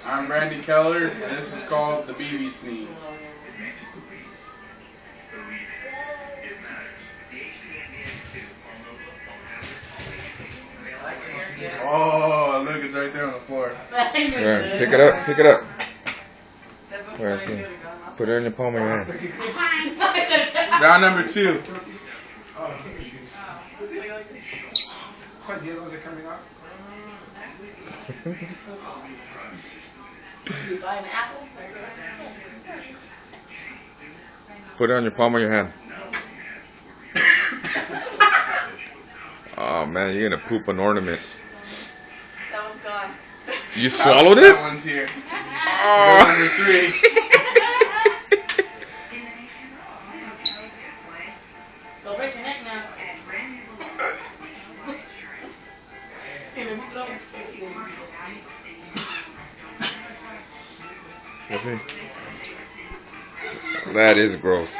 I'm Brandon Keller, and this is called the BB Sneeze. Oh, look, it's right there on the floor. Yeah, pick it up, pick it up. Where is it? Put it in the palm of your hand. Round number 2. Put it on your palm of your hand. Oh man, you're gonna poop an ornament. That one's gone. You swallowed it? That one's here. Oh. Number 3. Don't break your neck now. That's me. That is gross.